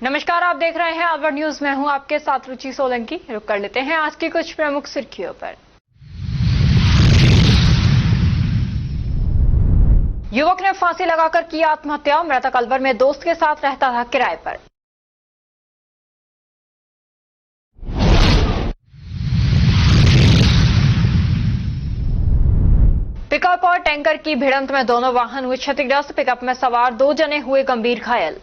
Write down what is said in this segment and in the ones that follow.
नमस्कार, आप देख रहे हैं अलवर न्यूज। मैं हूं आपके साथ रुचि सोलंकी। रुक कर लेते हैं आज की कुछ प्रमुख सुर्खियों पर। युवक ने फांसी लगाकर की आत्महत्या। मृतक अलवर में दोस्त के साथ रहता था किराए पर। पिकअप और टैंकर की भिड़ंत में दोनों वाहन हुए क्षतिग्रस्त। पिकअप में सवार 2 जने हुए गंभीर घायल।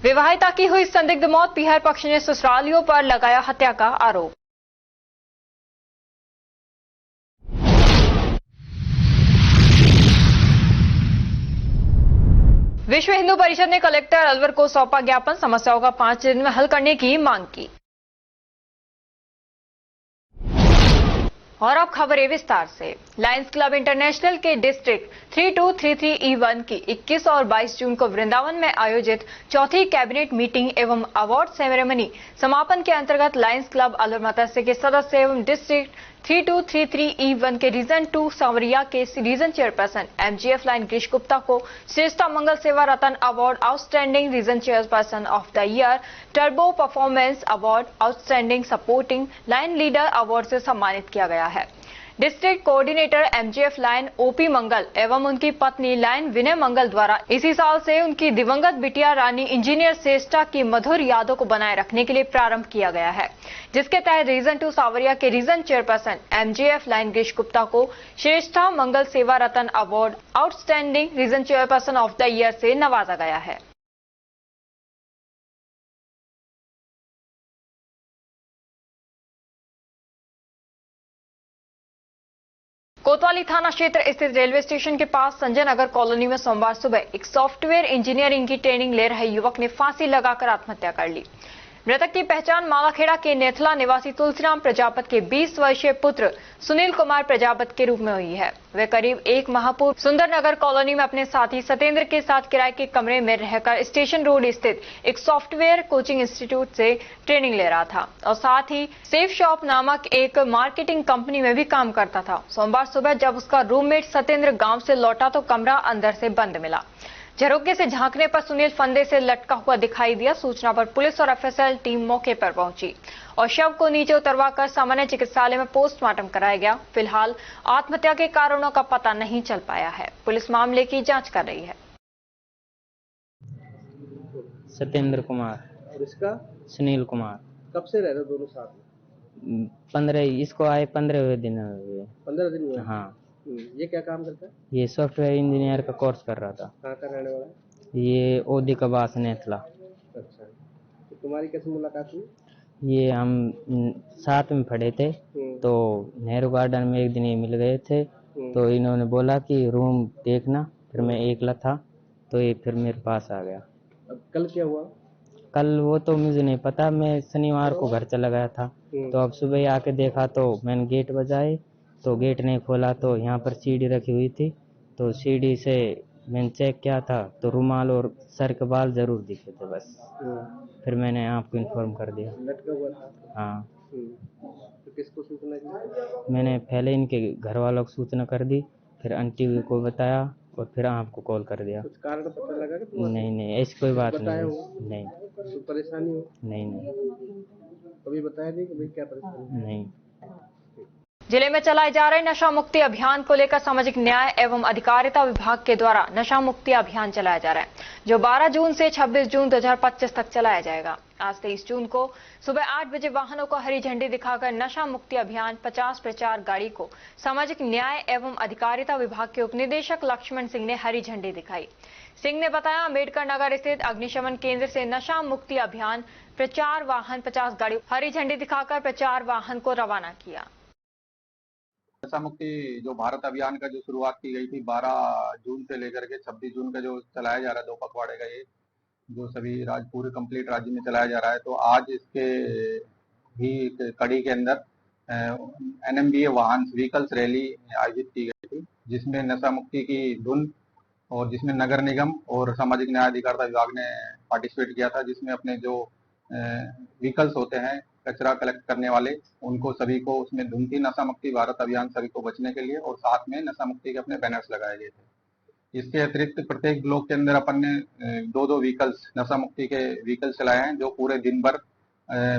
विवाहिता की हुई संदिग्ध मौत। पीहर पक्ष ने ससुरालियों पर लगाया हत्या का आरोप। विश्व हिंदू परिषद ने कलेक्टर अलवर को सौंपा ज्ञापन। समस्याओं का 5 दिन में हल करने की मांग की। और अब खबरें विस्तार से। लायंस क्लब इंटरनेशनल के डिस्ट्रिक्ट 3233E1 की 21 और 22 जून को वृंदावन में आयोजित चौथी कैबिनेट मीटिंग एवं अवार्ड सेरेमनी समापन के अंतर्गत लायंस क्लब अलवर मत्स्य के सदस्य एवं डिस्ट्रिक्ट 3233E1 के रीजन 2 सांवरिया के region chairperson MGF lion Girish Gupta को श्रेष्ठ मंगल सेवा रत्न award, outstanding region chairperson of the year, turbo performance award, outstanding supporting lion leader award से सम्मानित किया गया है। District coordinator MGF lion OP Mangal एवं उनकी पत्नी लाइन विनय मंगल द्वारा इसी साल से उनकी दिवंगत बिटिया रानी इंजीनियर श्रेष्ठा की मधुर यादों को बनाए रखने के लिए प्रारंभ किया गया है, जिसके तहत रीजन 2 सावरिया के region chairperson MGF lion Girish Gupta को श्रेष्ठा मंगल सेवा रत्न award, outstanding region chairperson of the year से नवाजा गया है। कोतवाली थाना क्षेत्र स्थित रेलवे स्टेशन के पास संजय नगर कॉलोनी में सोमवार सुबह एक सॉफ्टवेयर इंजीनियरिंग की ट्रेनिंग ले रहे युवक ने फांसी लगाकर आत्महत्या कर ली। मृतक की पहचान मालाखेड़ा के नेथला निवासी तुलसीराम प्रजापत के 20 वर्षीय पुत्र सुनील कुमार प्रजापत के रूप में हुई है। वे करीब 1 माह पूर्व सुंदर नगर कॉलोनी में अपने साथी सत्येंद्र के साथ किराए के कमरे में रहकर स्टेशन रोड स्थित एक सॉफ्टवेयर कोचिंग इंस्टीट्यूट से ट्रेनिंग ले रहा था और साथ ही सेफ शॉप नामक एक मार्केटिंग कंपनी में भी काम करता था। सोमवार सुबह जब उसका रूममेट सत्येंद्र गाँव से लौटा तो कमरा अंदर से बंद मिला। झरोखे से झांकने पर सुनील फंदे से लटका हुआ दिखाई दिया। सूचना पर पुलिस और FSL टीम मौके पर पहुंची और शव को नीचे उतरवाकर सामान्य चिकित्सालय में पोस्टमार्टम कराया गया। फिलहाल आत्महत्या के कारणों का पता नहीं चल पाया है। पुलिस मामले की जांच कर रही है। सत्येंद्र कुमार और इसका सुनील कुमार। कब से रह रहे दोनों साथ में? 15 इसको आए 15वें दिन हुए। 15 दिन हुए। हाँ। ये क्या काम करता है? ये सॉफ्टवेयर इंजीनियर का कोर्स कर रहा था। कहाँ का रहने वाला है? ये ओदी कबास नेथला। अच्छा, तो तुम्हारी कैसे मुलाकात हुई? ये हम साथ में पढ़े थे तो नेहरू गार्डन में एक दिन ये मिल गए थे तो इन्होंने बोला कि रूम देखना, फिर मैं एकला था तो ये फिर मेरे पास आ गया। अब कल क्या हुआ? कल वो तो मुझे नहीं पता, मैं शनिवार को घर चला गया था तो अब सुबह आके देखा तो मैंने गेट बजाए तो गेट नहीं खोला तो यहाँ पर सीढ़ी रखी हुई थी तो सीढ़ी से मैंने चेक किया था तो रुमाल और सर के बाल जरूर दिखे थे बस। फिर मैंने आपको इन्फॉर्म कर दिया। लटका हुआ था? हाँ। तो किसको सूचना दी? मैंने पहले इनके घर वालों को सूचना कर दी, फिर आंटी को बताया और फिर आपको कॉल कर दिया। कुछ कारण पता लगा कि नहीं ऐसी कोई बात नहीं। कोई परेशानी हो? नहीं कभी बताया नहीं कि भाई क्या परेशानी? नहीं। जिले में चलाए जा रहे नशा मुक्ति अभियान को लेकर सामाजिक न्याय एवं अधिकारिता विभाग के द्वारा नशा मुक्ति अभियान चलाया जा रहा है, जो 12 जून से 26 जून 2025 तक चलाया जाएगा। आज 23 जून को सुबह 8 बजे वाहनों को हरी झंडी दिखाकर नशा मुक्ति अभियान 50 प्रचार गाड़ी को सामाजिक न्याय एवं अधिकारिता विभाग के उपनिदेशक लक्ष्मण सिंह ने हरी झंडी दिखाई। सिंह ने बताया, अम्बेडकर नगर स्थित अग्निशमन केंद्र से नशा मुक्ति अभियान प्रचार वाहन 50 गाड़ी हरी झंडी दिखाकर प्रचार वाहन को रवाना किया। नशा मुक्ति जो भारत अभियान का जो शुरुआत की गई थी 12 जून से लेकर के 26 जून का जो चलाया जा रहा है 2 पखवाड़े का, ये जो सभी पूरे कंप्लीट राज्य में चलाया जा रहा है, तो आज इसके भी कड़ी के अंदर NMBA वाहन व्हीकल्स रैली आयोजित की गई थी, जिसमें नशा मुक्ति की धुन और जिसमें नगर निगम और सामाजिक न्याय अधिकारिता विभाग ने पार्टिसिपेट किया था, जिसमें अपने जो व्हीकल्स होते हैं कचरा कलेक्ट करने वाले, उनको सभी को उसमें धुन थी नशा मुक्ति भारत अभियान सभी को बचने के लिए, और साथ में नशा मुक्ति के अपने बैनर्स लगाए गए थे। इसके अतिरिक्त प्रत्येक ब्लॉक के अंदर अपन ने 2-2 व्हीकल्स नशा मुक्ति के व्हीकल चलाए हैं, जो पूरे दिन भर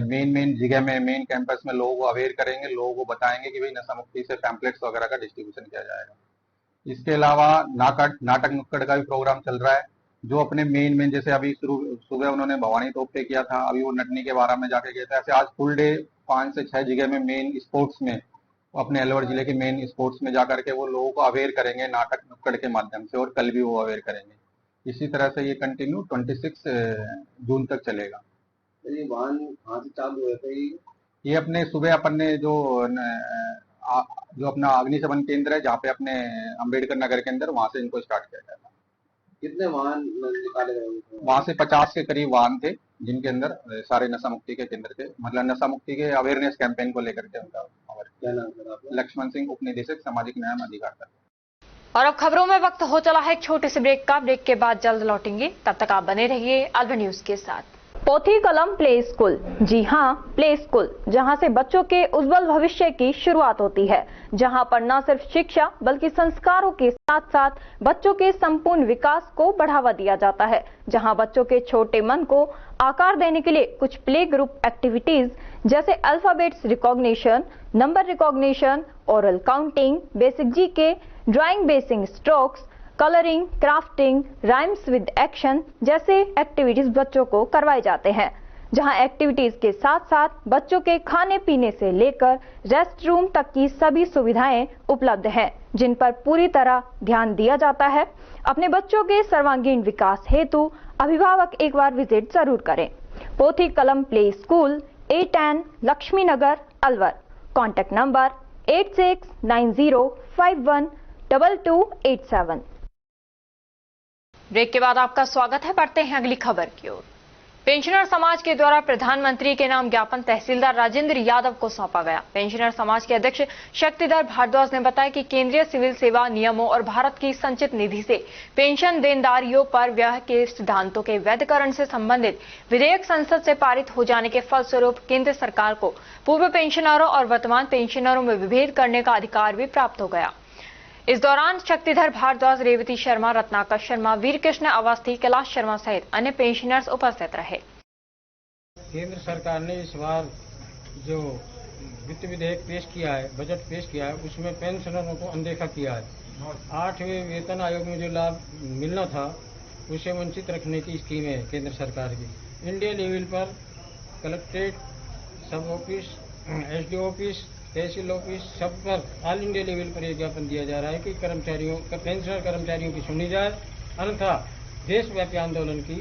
मेन जगह में, मेन कैंपस में लोगों को अवेयर करेंगे, लोगों को बताएंगे कि भाई नशा मुक्ति से पैम्पलेट्स वगैरह का डिस्ट्रीब्यूशन किया जाएगा। इसके अलावा नाटक नुक्कड़ का भी प्रोग्राम चल रहा है, जो अपने मेन जैसे अभी सुबह उन्होंने भवानी तोप पे किया था, अभी वो नटनी के बारा में जाके गए थे। ऐसे आज फुल डे 5 से 6 जगह में मेन स्पोर्ट्स में, अपने अलवर जिले के मेन स्पोर्ट्स में जाकर के वो लोगों को अवेयर करेंगे नाटक नुक्कड़ के माध्यम से, और कल भी वो अवेयर करेंगे। इसी तरह से ये कंटिन्यू 26 जून तक चलेगा। ये वाहन कहाँ से चालू हुए थे? ये अपने सुबह अपन ने जो अपना अग्निशमन केंद्र है, जहाँ पे अपने अंबेडकर नगर के अंदर, वहां से इनको स्टार्ट किया गया था। कितने वाहन निकाले गए? वहां से 50 के करीब वाहन थे, जिनके अंदर सारे नशा मुक्ति के केंद्र थे, मतलब नशा मुक्ति के अवेयरनेस कैंपेन को लेकर के उनका। क्या नाम सर आपका? लक्ष्मण सिंह, उप निदेशक सामाजिक न्याय एवं अधिकारिता। और अब खबरों में वक्त हो चला है एक छोटे से ब्रेक का। ब्रेक के बाद जल्द लौटेंगे, तब तक आप बने रहिए अलवर न्यूज के साथ। पोथी कलम प्ले स्कूल, जी हां, प्ले स्कूल, जहां से बच्चों के उज्जवल भविष्य की शुरुआत होती है, जहां पर न सिर्फ शिक्षा बल्कि संस्कारों के साथ साथ बच्चों के संपूर्ण विकास को बढ़ावा दिया जाता है, जहां बच्चों के छोटे मन को आकार देने के लिए कुछ प्ले ग्रुप एक्टिविटीज जैसे alphabets recognition, number recognition, oral counting, basic GK, drawing basic strokes, colouring, crafting, rhymes with action जैसे एक्टिविटीज बच्चों को करवाए जाते हैं, जहां एक्टिविटीज के साथ साथ बच्चों के खाने पीने से लेकर रेस्ट रूम तक की सभी सुविधाएं उपलब्ध हैं, जिन पर पूरी तरह ध्यान दिया जाता है। अपने बच्चों के सर्वांगीण विकास हेतु अभिभावक एक बार विजिट जरूर करें। Pothi Kalam play school, A10 Laxmi Nagar, Alwar. Contact number 8690512287। Break के बाद आपका स्वागत है। बढ़ते हैं अगली खबर की ओर। पेंशनर समाज के द्वारा प्रधानमंत्री के नाम ज्ञापन तहसीलदार राजेंद्र यादव को सौंपा गया। पेंशनर समाज के अध्यक्ष शक्तिधर भारद्वाज ने बताया कि केंद्रीय सिविल सेवा नियमों और भारत की संचित निधि से पेंशन देनदारियों पर व्यय के सिद्धांतों के वैधकरण से संबंधित विधेयक संसद से पारित हो जाने के फलस्वरूप केंद्र सरकार को पूर्व पेंशनरों और वर्तमान पेंशनरों में विभेद करने का अधिकार भी प्राप्त हो गया। इस दौरान शक्तिधर भारद्वाज, रेवती शर्मा, रत्नाकर शर्मा, वीर कृष्ण अवस्थी, कैलाश शर्मा सहित अन्य पेंशनर्स उपस्थित रहे। केंद्र सरकार ने इस बार जो वित्त विधेयक पेश किया है, बजट पेश किया है, उसमें पेंशनरों को अनदेखा किया है। 8वें वेतन आयोग में जो लाभ मिलना था उसे वंचित रखने की स्कीम है केंद्र सरकार की। इंडिया लेवल पर कलेक्ट्रेट, सब ऑफिस, SDO ऑफिस, तहसील ऑफिस, सब पर ऑल इंडिया लेवल पर यह ज्ञापन दिया जा रहा है कि पेंशनर कर्मचारियों की सुनी जाए, अन्यथा देशव्यापी आंदोलन की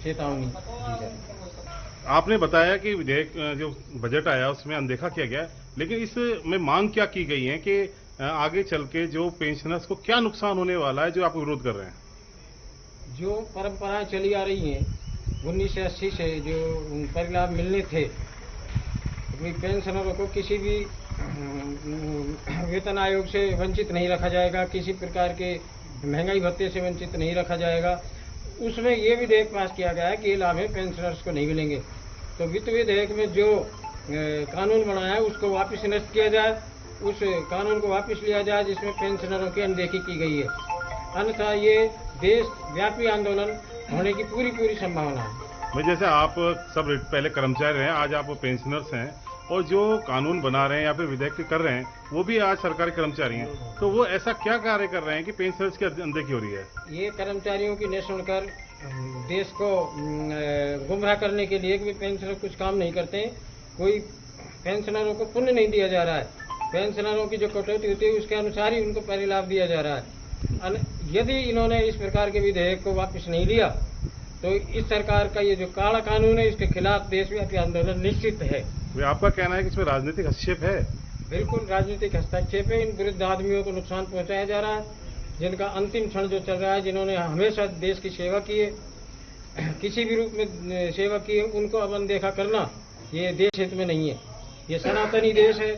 चेतावनी दी जाए। आपने बताया कि विधेयक जो बजट आया उसमें अनदेखा किया गया, लेकिन इसमें मांग क्या की गई है कि आगे चल के जो पेंशनर्स को क्या नुकसान होने वाला है जो आप विरोध कर रहे हैं? जो परंपराएं चली आ रही हैं 1980 से, जो परिलाभ मिलने थे, पेंशनरों को किसी भी वेतन आयोग से वंचित नहीं रखा जाएगा, किसी प्रकार के महंगाई भत्ते से वंचित नहीं रखा जाएगा। उसमें ये विधेयक पास किया गया है कि ये लाभ पेंशनर्स को नहीं मिलेंगे। तो वित्त विधेयक में जो कानून बनाया है उसको वापस नष्ट किया जाए, उस कानून को वापस लिया जाए जिसमें पेंशनरों की अनदेखी की गई है, अन्यथा ये देशव्यापी आंदोलन होने की पूरी संभावना है। भाई, जैसे आप सब पहले कर्मचारी हैं, आज आप पेंशनर्स हैं, और जो कानून बना रहे हैं या फिर विधेयक कर रहे हैं वो भी आज सरकारी कर्मचारी हैं, तो वो ऐसा क्या कार्य कर रहे हैं कि पेंशनर्स की अनदेखी हो रही है? ये कर्मचारियों की न सुनकर देश को गुमराह करने के लिए कि पेंशनर कुछ काम नहीं करते हैं, कोई पेंशनरों को पुण्य नहीं दिया जा रहा है, पेंशनरों की जो कटौती होती है उसके अनुसार ही उनको परिलाभ दिया जा रहा है। यदि इन्होंने इस प्रकार के विधेयक को वापस नहीं लिया तो इस सरकार का ये जो काला कानून है इसके खिलाफ देशव्यापी आंदोलन निश्चित है। आपका कहना है कि इसमें राजनीतिक हस्तक्षेप है? बिल्कुल राजनीतिक हस्तक्षेप है। इन वृद्ध आदमियों को नुकसान पहुंचाया जा रहा है, जिनका अंतिम क्षण जो चल रहा है, जिन्होंने हमेशा देश की सेवा की है, किसी भी रूप में सेवा की है, उनको अब अनदेखा करना ये देश हित में नहीं है। ये सनातनी देश है,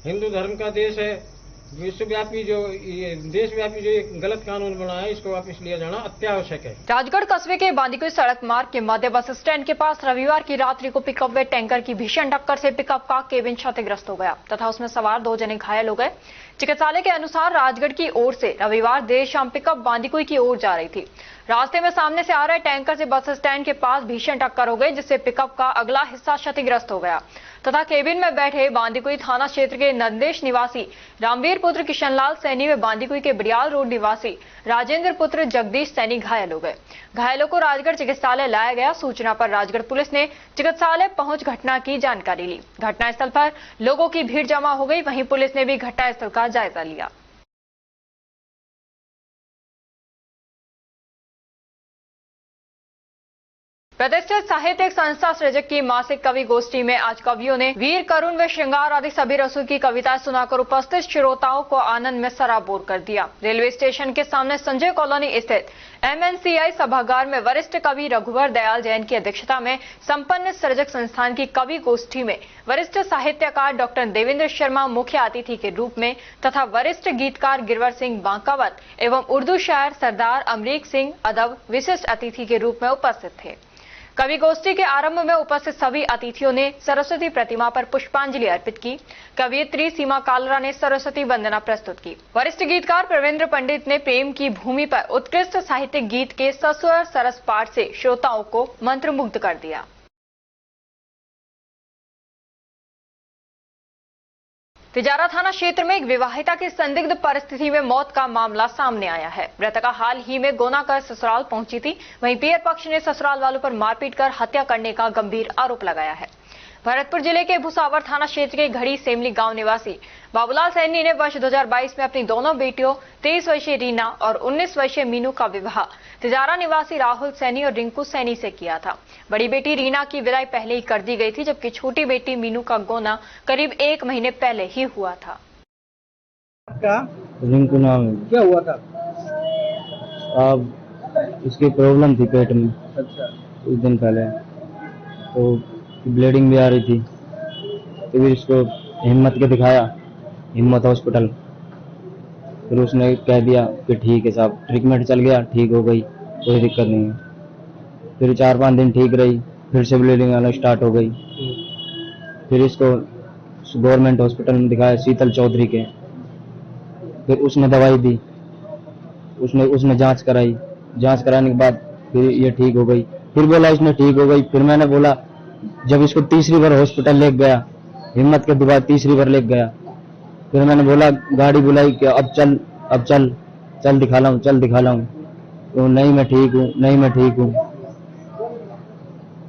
हिंदू धर्म का देश है, विश्वव्यापी जो ये देशव्यापी जो एक गलत कानून बना है, इसको वापस लिया जाना अत्यावश्यक है। राजगढ़ कस्बे के बांदीकुई सड़क मार्ग के मध्य बस स्टैंड के पास रविवार की रात्रि को पिकअप व टैंकर की भीषण टक्कर से पिकअप का केबिन क्षतिग्रस्त हो गया तथा उसमें सवार 2 जने घायल हो गए। चिकित्सालय के अनुसार राजगढ़ की ओर से रविवार देर शाम पिकअप बांदीकुई की ओर जा रही थी। रास्ते में सामने से आ रहे टैंकर से बस स्टैंड के पास भीषण टक्कर हो गई, जिससे पिकअप का अगला हिस्सा क्षतिग्रस्त हो गया तथा केबिन में बैठे बांदीकुई थाना क्षेत्र के नंदेश निवासी रामवीर पुत्र किशनलाल सैनी व बांदीकुई के बड़ियाल रोड निवासी राजेंद्र पुत्र जगदीश सैनी घायल हो गए। घायलों को राजगढ़ चिकित्सालय लाया गया। सूचना पर राजगढ़ पुलिस ने चिकित्सालय पहुंच घटना की जानकारी ली। घटनास्थल पर लोगों की भीड़ जमा हो गई, वहीं पुलिस ने भी घटनास्थल का जायजा लिया। प्रतिष्ठित साहित्यिक संस्था सृजक की मासिक कवि गोष्ठी में आज कवियों ने वीर, करुण व श्रृंगार आदि सभी रसों की कविताएं सुनाकर उपस्थित श्रोताओं को आनंद में सराबोर कर दिया। रेलवे स्टेशन के सामने संजय कॉलोनी स्थित MNCI सभागार में वरिष्ठ कवि रघुवर दयाल जैन की अध्यक्षता में संपन्न सृजक संस्थान की कवि गोष्ठी में वरिष्ठ साहित्यकार डॉक्टर देवेंद्र शर्मा मुख्य अतिथि के रूप में तथा वरिष्ठ गीतकार गिरवर सिंह बांकावत एवं उर्दू शायर सरदार अमरीक सिंह अदब विशिष्ट अतिथि के रूप में उपस्थित थे। कवि गोष्ठी के आरंभ में उपस्थित सभी अतिथियों ने सरस्वती प्रतिमा पर पुष्पांजलि अर्पित की। कवियत्री सीमा कालरा ने सरस्वती वंदना प्रस्तुत की। वरिष्ठ गीतकार प्रवीन्द्र पंडित ने प्रेम की भूमि पर उत्कृष्ट साहित्यिक गीत के सस्वर सरस पाठ से श्रोताओं को मंत्रमुग्ध कर दिया। तिजारा थाना क्षेत्र में एक विवाहिता की संदिग्ध परिस्थिति में मौत का मामला सामने आया है। मृतका हाल ही में गोना कर ससुराल पहुंची थी। वहीं पियर पक्ष ने ससुराल वालों पर मारपीट कर हत्या करने का गंभीर आरोप लगाया है। भरतपुर जिले के भुसावर थाना क्षेत्र के घड़ी सेमली गांव निवासी बाबूलाल सैनी ने वर्ष 2022 में अपनी दोनों बेटियों 23 वर्षीय रीना और 19 वर्षीय मीनू का विवाह तिजारा निवासी राहुल सैनी और रिंकू सैनी से किया था। बड़ी बेटी रीना की विदाई पहले ही कर दी गई थी, जबकि छोटी बेटी मीनू का गोना करीब 1 महीने पहले ही हुआ था। रिंकू नाम है। क्या हुआ था? अब इसकी प्रॉब्लम थी पेट में। अच्छा। कुछ दिन पहले तो ब्लीडिंग भी आ रही थी, तो फिर इसको हिम्मत के दिखाया, हिम्मत हॉस्पिटल। फिर उसने कह दिया कि ठीक है साहब, ट्रीटमेंट चल गया, ठीक हो गई, कोई दिक्कत नहीं है। फिर 4-5 दिन ठीक रही, फिर से ब्लीडिंग आना स्टार्ट हो गई। फिर इसको गवर्नमेंट हॉस्पिटल में दिखाया, शीतल चौधरी के। फिर उसने दवाई दी, उसने जांच कराई। जांच कराने के बाद फिर ये ठीक हो गई। फिर बोला इसने ठीक हो गई। फिर मैंने बोला, जब इसको तीसरी बार हॉस्पिटल ले गया, हिम्मत के बाद तीसरी बार ले गया, फिर मैंने बोला, गाड़ी बुलाई कि अब चल दिखा लाऊं, तो नहीं मैं ठीक हूँ।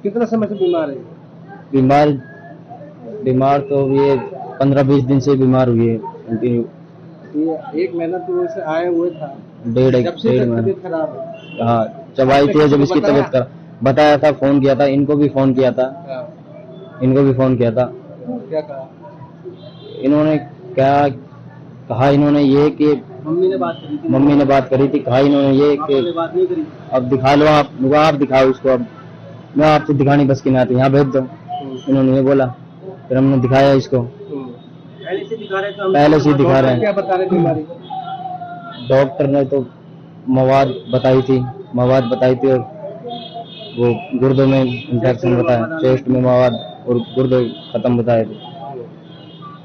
कितना समय से बीमार है? बीमार तो ये 15-20 दिन से बीमार हुई है कंटिन्यू। ये 1 महीना तो वैसे आए हुए था। डेढ़ तबीयत खराब है। हाँ, जब आई थी, जब इसकी तबीयत खराब बताया था, फोन किया था, इनको भी फोन किया था। क्या कहा? इन्होंने क्या कहा? इन्होंने ये कि मम्मी ने बात करी थी। कहा इन्होंने ये कि बात नहीं करी। अब दिखा लो, आप दिखाओ इसको, अब मैं आपसे दिखानी बस की ना आती, यहाँ भेज दो। इन्होंने ये बोला। फिर हमने दिखाया इसको। पहले से दिखा रहे हैं। क्या बता रहे बीमारी? डॉक्टर ने तो मवाद बताई थी और वो गुर्दों में इंफेक्शन बताया, चेस्ट में मवाद और गुर्दे खत्म बताए थे।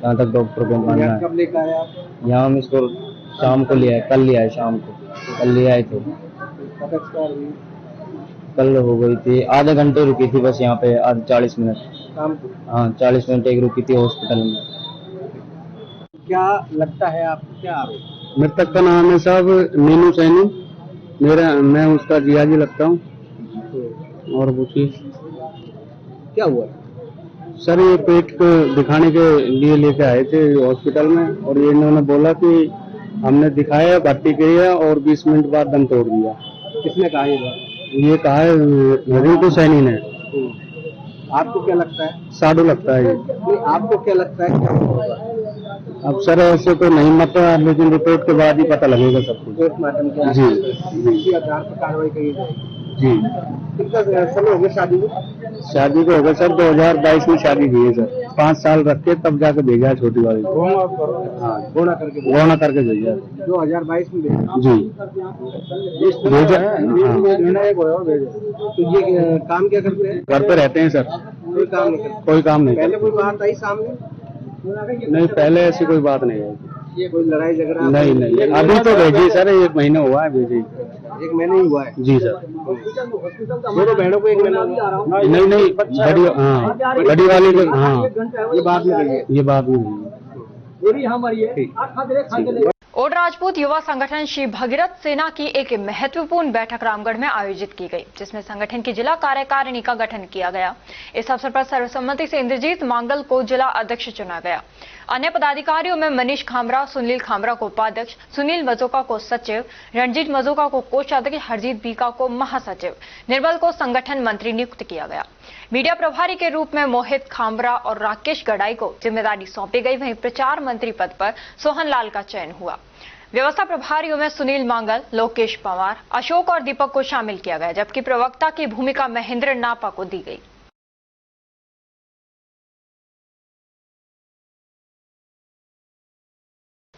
जहाँ तक डॉक्टर को मानना है। कब लेकर आए आप? यहाँ हम इसको शाम को लिया है, कल लिया है शाम को। कल ले आए थे। कल हो गई थी, आधे घंटे रुकी थी बस यहाँ पे, 40 मिनट। शाम को? हाँ, 40 मिनट एक रुकी थी हॉस्पिटल में। क्या लगता है आपको, क्या आरोप? मृतक का नाम है साहब मीनू सैनी। मैं उसका जियाजी लगता हूँ। और पूछिए क्या हुआ? सर, ये पेट को दिखाने के लिए लेके आए थे हॉस्पिटल में, और ये इन्होंने बोला कि हमने दिखाया, भर्ती किया और 20 मिनट बाद दम तोड़ दिया। किसने कहा ये बात? ये कहा है रिंकू सैनी ने। आपको क्या लगता है? साधु लगता है ये। नहीं, आपको क्या लगता है क्या होगा? अब सर ऐसे तो नहीं पता, लेकिन रिपोर्ट के बाद ही पता लगेगा सब कुछ। पोस्टमार्टम के जी आधार पर कार्रवाई करी जाएगी। जी। कितना समय हो गया शादी में? शादी को हो गया सर, 2022 में शादी की है सर। 5 साल रख के तब जाके भेजा है छोटी वाली को। हाँ, घोड़ा करके भेजा 2022 में भेजा। जी भेजा है, महीना एक हुआ और भेजा। तो ये काम क्या करते हैं? घर पे रहते हैं सर। कोई काम नहीं करते? कोई काम नहीं पहले कोई बात आई सामने? नहीं, पहले ऐसी कोई बात नहीं है। ये कोई लड़ाई झगड़ा? नहीं, अभी तो भेजी सर, 1 महीना हुआ है भेजी। 1 महीने ही हुआ है? जी सर। दोनों बहनों को 1 महीना हुआ? नहीं, बड़ी वाली को, हाँ ये बात में गई है? ये बात नहीं। ओड राजपूत युवा संगठन श्री भगीरथ सेना की एक महत्वपूर्ण बैठक रामगढ़ में आयोजित की गई, जिसमें संगठन की जिला कार्यकारिणी का गठन किया गया। इस अवसर पर सर्वसम्मति से इंद्रजीत मांगल को जिला अध्यक्ष चुना गया। अन्य पदाधिकारियों में मनीष खामरा, सुनील खामरा को उपाध्यक्ष, सुनील मजोका को सचिव, रणजीत मजोका को कोषाध्यक्ष, हरजीत बीका को महासचिव, निर्मल को संगठन मंत्री नियुक्त किया गया। मीडिया प्रभारी के रूप में मोहित खामरा और राकेश गडाई को जिम्मेदारी सौंपी गई। वहीं प्रचार मंत्री पद पर सोहन लाल का चयन हुआ। व्यवस्था प्रभारियों में सुनील मांगल, लोकेश पवार, अशोक और दीपक को शामिल किया गया, जबकि प्रवक्ता की भूमिका महेंद्र नापा को दी गई।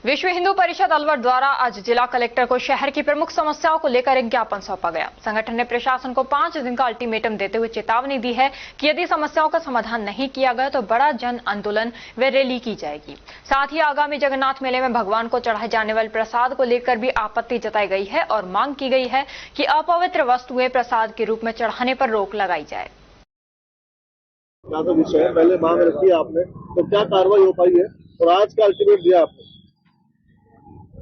विश्व हिंदू परिषद अलवर द्वारा आज जिला कलेक्टर को शहर की प्रमुख समस्याओं को लेकर एक ज्ञापन सौंपा गया। संगठन ने प्रशासन को 5 दिन का अल्टीमेटम देते हुए चेतावनी दी है कि यदि समस्याओं का समाधान नहीं किया गया तो बड़ा जन आंदोलन व रैली की जाएगी। साथ ही आगामी जगन्नाथ मेले में भगवान को चढ़ाए जाने वाले प्रसाद को लेकर भी आपत्ति जताई गई है और मांग की गई है कि अपवित्र वस्तुएं प्रसाद के रूप में चढ़ाने पर रोक लगाई जाए। विषय पहले मांग रखी है आपने, तो क्या कार्रवाई हो पाई है और आज का अल्टीमेट दिया आपने?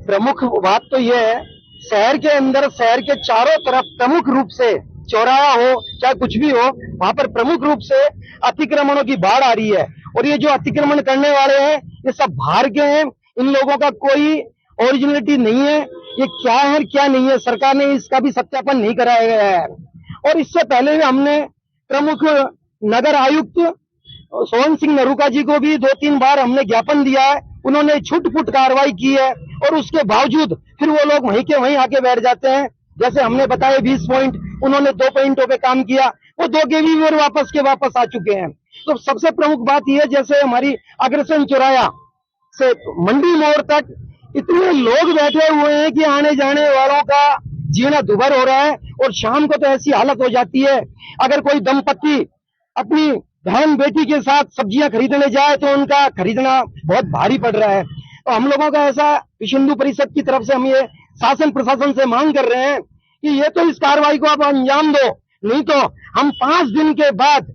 प्रमुख बात तो ये है, शहर के अंदर, शहर के चारों तरफ प्रमुख रूप से चौराहा हो चाहे कुछ भी हो, वहां पर प्रमुख रूप से अतिक्रमणों की बाढ़ आ रही है। और ये जो अतिक्रमण करने वाले हैं ये सब बाहर के हैं, इन लोगों का कोई ओरिजिनलिटी नहीं है। ये क्या है क्या नहीं है, सरकार ने इसका भी सत्यापन नहीं कराया गया है। और इससे पहले हमने प्रमुख नगर आयुक्त सोहन सिंह नरूका जी को भी 2-3 बार हमने ज्ञापन दिया है। उन्होंने छुट-पुट कार्रवाई की है और उसके बावजूद फिर वो लोग वहीं के वहीं आके बैठ जाते हैं। जैसे हमने बताया 20 पॉइंट, उन्होंने 2 पॉइंटों पे काम किया, वो 2 के भी और वापस आ चुके हैं। तो सबसे प्रमुख बात यह, जैसे हमारी अग्रसेन चौराया से मंडी मोड़ तक इतने लोग बैठे हुए हैं कि आने जाने वालों का जीना दुभर हो रहा है। और शाम को तो ऐसी हालत हो जाती है, अगर कोई दंपत्ति अपनी बहन बेटी के साथ सब्जियां खरीदने जाए तो उनका खरीदना बहुत भारी पड़ रहा है। तो हम लोगों का ऐसा विश्व हिंदू परिषद की तरफ से हम ये शासन प्रशासन से मांग कर रहे हैं कि ये तो इस कार्रवाई को आप अंजाम दो, नहीं तो हम 5 दिन के बाद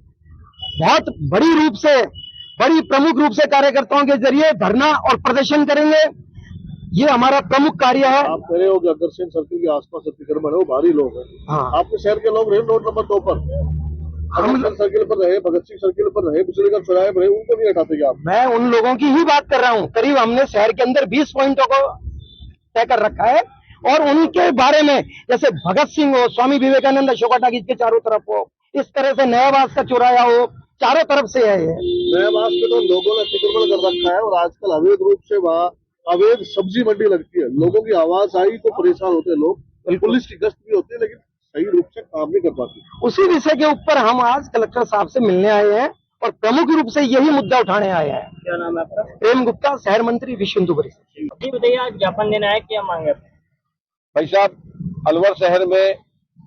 बहुत बड़ी प्रमुख रूप से कार्यकर्ताओं के जरिए धरना और प्रदर्शन करेंगे। ये हमारा प्रमुख कार्य है। आप कह रहे हो कि अग्रसेन सर्किल के आसपास अतिक्रमण है, वो भारी लोग हैं। हाँ। आपके शहर के लोग रहे रोड नंबर 2 पर, अग्रसेन सर्किल पर रहे, भगत सिंह सर्किल पर रहे, बिजली का चौराहे पर रहे, उनको नहीं हटाते क्या आप? मैं उन लोगों की ही बात कर रहा हूँ। करीब हमने शहर के अंदर 20 पॉइंटों को तय कर रखा है और उनके बारे में, जैसे भगत सिंह हो, स्वामी विवेकानंद अशोका टाकीज के चारों तरफ हो, इस तरह से नयावास का चौराया हो, चारों तरफ से है। नयावास में तो लोगों ने अतिक्रमण कर रखा है और आजकल अवैध रूप से वहाँ अवैध सब्जी मंडी लगती है। लोगों की आवाज आई तो परेशान होते हैं लोग, पुलिस की गश्त भी होती है लेकिन सही रूप से काम नहीं कर पाती। उसी विषय के ऊपर हम आज कलेक्टर साहब से मिलने आए हैं और प्रमुख रूप से यही मुद्दा उठाने आए हैं। क्या नाम है आपका? प्रेम गुप्ता, शहर मंत्री विश्व हिंदू परिषद। जी बताइए, आज ज्ञापन देना है, क्या मांगे? भाई साहब, अलवर शहर में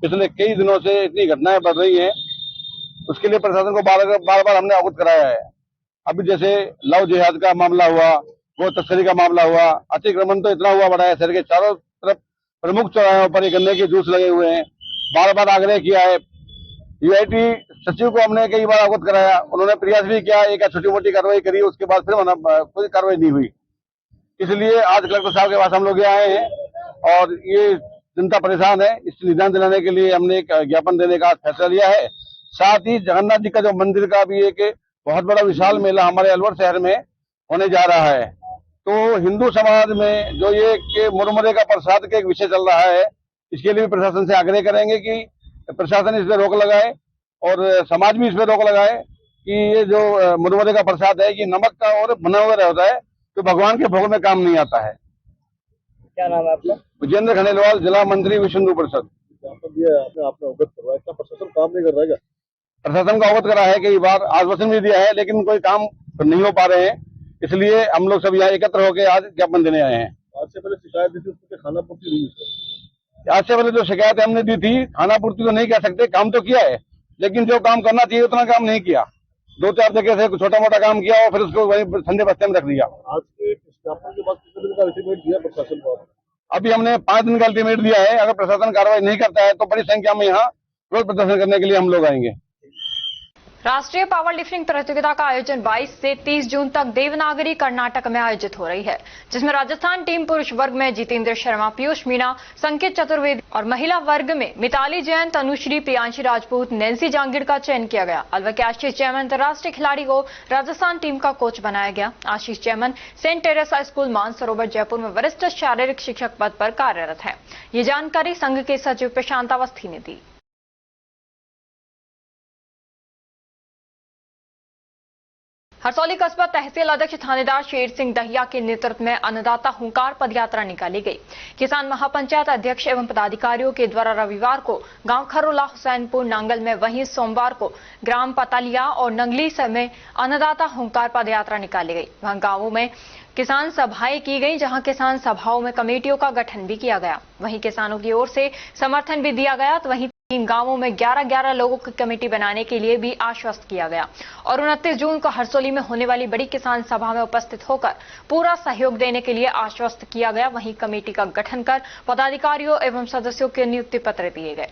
पिछले कई दिनों से इतनी घटनाएं बढ़ रही हैं, उसके लिए प्रशासन को बार बार हमने अवगत कराया है। अभी जैसे लव जिहाद का मामला हुआ, गो तस्करी का मामला हुआ, अतिक्रमण तो इतना हुआ बड़ा है। शहर के चारों तरफ प्रमुख चौराहों पर गन्ने के जूस लगे हुए हैं। बार बार आग्रह किया है, यूआईटी सचिव को हमने कई बार अवगत कराया, उन्होंने प्रयास भी किया, एक छोटी मोटी कार्रवाई करी, उसके बाद फिर कोई कार्रवाई नहीं हुई। इसलिए आज कलेक्टर साहब के पास हम लोग ये आए हैं और ये जनता परेशान है, इस निदान दिलाने के लिए हमने एक ज्ञापन देने का फैसला लिया है। साथ ही जगन्नाथ जी का जो मंदिर का भी एक बहुत बड़ा विशाल मेला हमारे अलवर शहर में होने जा रहा है। तो हिंदू समाज में जो ये मुरमुरे का प्रसाद का एक विषय चल रहा है, इसके लिए भी प्रशासन से आग्रह करेंगे कि प्रशासन इस पर रोक लगाए और समाज भी इस पर रोक लगाए कि ये जो मुरमुरे का प्रसाद है ये नमक का और बना हुआ रहता है, तो भगवान के भोग में काम नहीं आता है। क्या नाम है आपका? विजेंद्र खंडेलवाल, जिला मंत्री विश्व हिंदू परिषद। आपने अवगत करवाया, क्या प्रशासन काम नहीं कर रहा है क्या? प्रशासन को अवगत करा है, कई बार आश्वासन भी दिया है, लेकिन कोई काम नहीं हो पा रहे हैं। इसलिए हम लोग सब यहाँ एकत्र होकर आज ज्ञापन देने आए हैं। आज से पहले शिकायत दी थी, उसके खाना पूर्ति नहीं हुई। आज से पहले जो शिकायत हमने दी थी, खाना पूर्ति तो नहीं कह सकते, काम तो किया है, लेकिन जो काम करना चाहिए उतना काम नहीं किया। 2-4 जगह से छोटा मोटा काम किया और फिर उसको वही संडे बस्ते में रख दिया। आज के ज्ञापन के बाद कितने दिन का अल्टीमेट दिया प्रशासन को? अभी हमने 5 दिन का अल्टीमेट दिया है। अगर प्रशासन कार्रवाई नहीं करता है तो बड़ी संख्या में यहाँ विरोध प्रदर्शन करने के लिए हम लोग आएंगे। राष्ट्रीय पावर लिफ्टिंग प्रतियोगिता का आयोजन 22 से 30 जून तक देवनागरी कर्नाटक में आयोजित हो रही है, जिसमें राजस्थान टीम पुरुष वर्ग में जितेंद्र शर्मा, पीयूष मीणा, संकेत चतुर्वेदी और महिला वर्ग में मिताली जैन, तनुश्री, प्रियांशी राजपूत, नैन्सी जांगिड़ का चयन किया गया। अलवर के आशीष चैमन अंतर्राष्ट्रीय खिलाड़ी को राजस्थान टीम का कोच बनाया गया। Ashish Chaiman Saint Teresa school Mansarovar Jaipur में वरिष्ठ शारीरिक शिक्षक पद पर कार्यरत है। ये जानकारी संघ के सचिव प्रशांत अवस्थी ने दी। हरसौली कस्बा तहसील अध्यक्ष थानेदार शेर सिंह दहिया के नेतृत्व में अन्नदाता हुंकार पदयात्रा निकाली गई। किसान महापंचायत अध्यक्ष एवं पदाधिकारियों के द्वारा रविवार को गांव खरोला, हुसैनपुर, नांगल में, वहीं सोमवार को ग्राम पतालिया और नंगली में अन्नदाता हुंकार पदयात्रा निकाली गई। वहां गांवों में किसान सभाएं की गई, जहां किसान सभाओं में कमेटियों का गठन भी किया गया। वहीं किसानों की ओर से समर्थन भी दिया गया। तो वहीं 3 गांवों में 11-11 लोगों की कमेटी बनाने के लिए भी आश्वस्त किया गया और 29 जून को हरसौली में होने वाली बड़ी किसान सभा में उपस्थित होकर पूरा सहयोग देने के लिए आश्वस्त किया गया। वहीं कमेटी का गठन कर पदाधिकारियों एवं सदस्यों के नियुक्ति पत्र दिए गए।